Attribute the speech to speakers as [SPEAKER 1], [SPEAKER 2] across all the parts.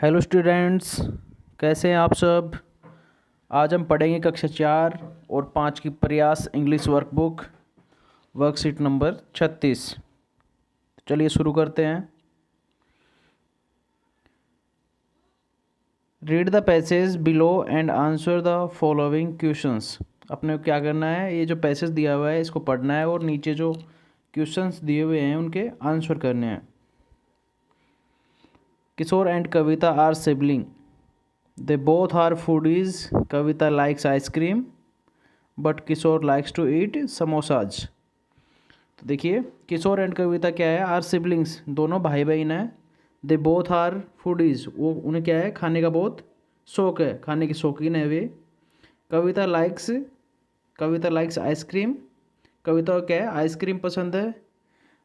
[SPEAKER 1] Hello students, कैसे हैं आप सब। आज हम पढ़ेंगे कक्षा 4 और 5 की प्रयास इंग्लिश वर्कबुक वर्कशीट नंबर 36। चलिए शुरू करते हैं। Read the passage below and answer the following questions. अपने को क्या करना है, ये जो पैसेज दिया हुआ है इसको पढ़ना है और नीचे जो क्वेश्चंस दिए हुए हैं उनके आंसर करने हैं। Kishore and Kavita are sibling. They both are foodies. Kavita likes ice cream, but Kishore likes to eat samosas. तो देखिए, किशोर एंड कविता क्या है, आर सिबलिंग्स, दोनों भाई बहन हैं। दे बोथ आर फूडीज, वो उन्हें क्या है, खाने का बहुत शौक है, खाने की शौकीन है वे। कविता लाइक्स आइसक्रीम, कविता को क्या है, आइसक्रीम पसंद है।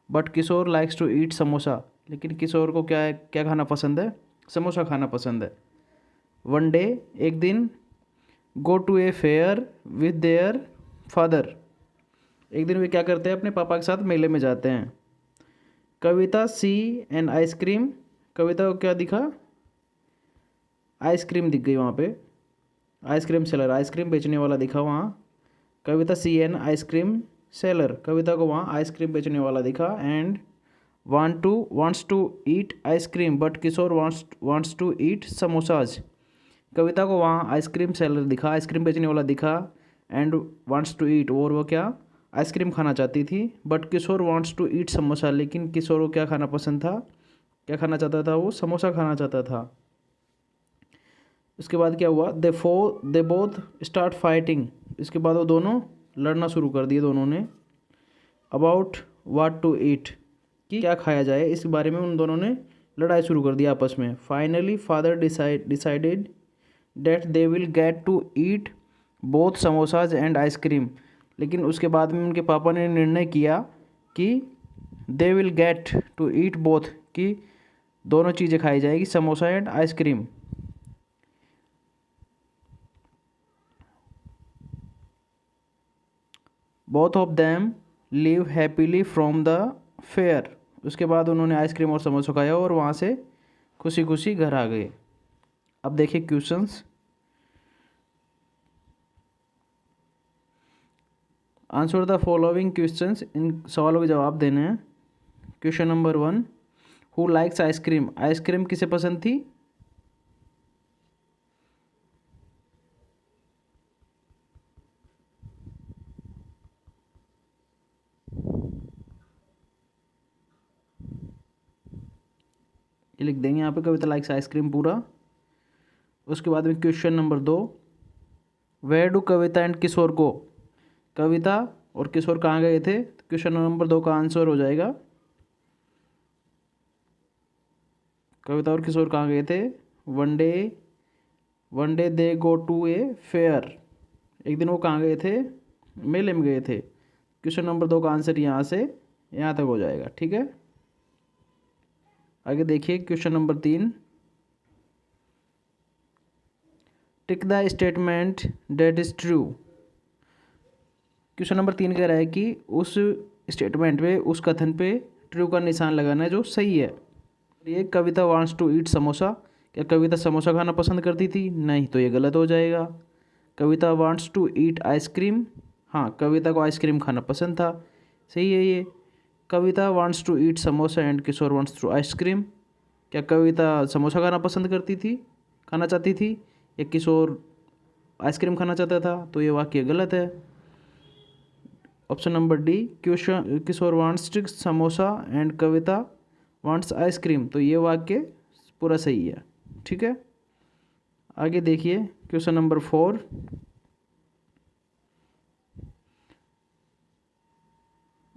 [SPEAKER 1] But Kishore likes to eat samosa, लेकिन किशोर को क्या है, क्या खाना पसंद है, समोसा खाना पसंद है। वन डे, एक दिन, go to a fair with their father, एक दिन वे क्या करते हैं, अपने पापा के साथ मेले में जाते हैं। कविता सी एन आइसक्रीम, कविता को क्या दिखा, आइसक्रीम दिख गई वहाँ पे, आइसक्रीम सेलर, आइसक्रीम बेचने वाला दिखा वहाँ। Kavita sees an ice cream seller, Kavita को वहाँ आइसक्रीम बेचने वाला दिखा। And wants to eat ice cream but Kishore wants to eat samosas, Kavita को वहाँ आइसक्रीम सेलर दिखा, आइसक्रीम बेचने वाला दिखा। एंड वांट्स टू ईट, और वो क्या, आइसक्रीम खाना चाहती थी। But Kishore wants to eat samosa, लेकिन किशोर को क्या खाना पसंद था, क्या खाना चाहता था, वो समोसा खाना चाहता था। उसके बाद क्या हुआ, दे बोथ स्टार्ट फाइटिंग, इसके बाद वो दोनों लड़ना शुरू कर दिए दोनों ने। अबाउट वाट टू ईट, कि क्या खाया जाए, इस बारे में उन दोनों ने लड़ाई शुरू कर दी आपस में। Finally father decided that they will get to eat both samosas and ice cream, लेकिन उसके बाद में उनके पापा ने निर्णय किया कि they will get to eat both, कि दोनों चीज़ें खाई जाएगी, samosa and ice cream. Both of them live happily from the fair, उसके बाद उन्होंने आइसक्रीम और समोसा खाया और वहाँ से खुशी खुशी घर आ गए। अब देखिए questions. Answer the following questions, इन सवालों के जवाब देने हैं। Question number 1, who likes ice cream, ice cream किसे पसंद थी, ये लिख देंगे यहाँ पे, कविता लाइक्स आइसक्रीम पूरा। उसके बाद में question number 2, where do Kavita and Kishore को, कविता और किशोर कहाँ गए थे, तो क्वेश्चन नंबर 2 का आंसर हो जाएगा, कविता और किशोर कहाँ गए थे, one day they go to a fair, एक दिन वो कहाँ गए थे, मेले में गए थे। क्वेश्चन नंबर 2 का आंसर यहाँ से यहाँ तक हो जाएगा, ठीक है। आगे देखिए question number 3, tick the statement that is true. Question number 3 कह रहा है कि उस स्टेटमेंट पे, उस कथन पे ट्रू का निशान लगाना है जो सही है। ये Kavita wants to eat samosa, क्या कविता समोसा खाना पसंद करती थी, नहीं, तो ये गलत हो जाएगा। कविता वांट्स टू ईट आइसक्रीम, हाँ, कविता को आइसक्रीम खाना पसंद था, सही है ये। Kavita wants to eat samosa and Kishore wants to ice cream, क्या कविता समोसा खाना पसंद करती थी, खाना चाहती थी, या किशोर आइसक्रीम खाना चाहता था, तो ये वाक्य गलत है। Option number D, Kishore wants samosa and Kavita wants ice cream, तो ये वाक्य पूरा सही है, ठीक है। आगे देखिए question number 4,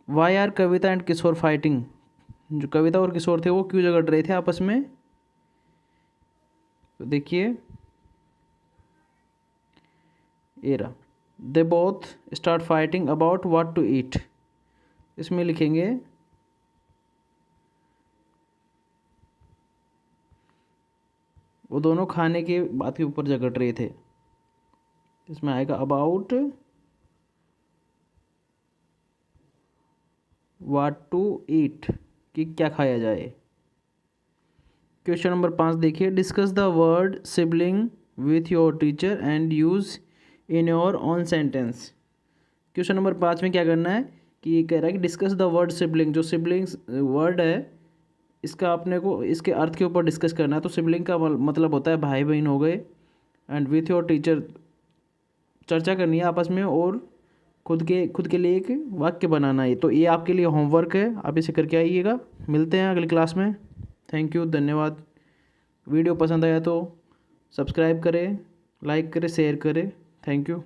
[SPEAKER 1] why are Kavita and Kishore fighting, जो कविता और किशोर थे वो क्यों झगड़ रहे थे आपस में, तो देखिए ये रहा, they both start fighting about what to eat, इसमें लिखेंगे वो दोनों खाने के बात के ऊपर झगड़ रहे थे, इसमें आएगा अबाउट व्हाट टू ईट, कि क्या खाया जाए। क्वेश्चन नंबर 5 देखिए, discuss the word sibling with your teacher and use in your on sentence. Question number 5 में क्या करना है कि ये कह रहा है कि डिस्कस द वर्ड सिबलिंग। जो सिबलिंग्स वर्ड है इसका अपने को इसके अर्थ के ऊपर डिस्कस करना है। तो सिबलिंग का मतलब होता है भाई बहन हो गए, एंड विथ योर टीचर चर्चा करनी है आपस में, और खुद के लिए एक वाक्य बनाना है। तो ये आपके लिए होमवर्क है, आप इसे करके आइएगा। मिलते हैं अगली क्लास में। थैंक यू, धन्यवाद। वीडियो पसंद आया तो सब्सक्राइब करें, लाइक करें, शेयर करें। Thank you.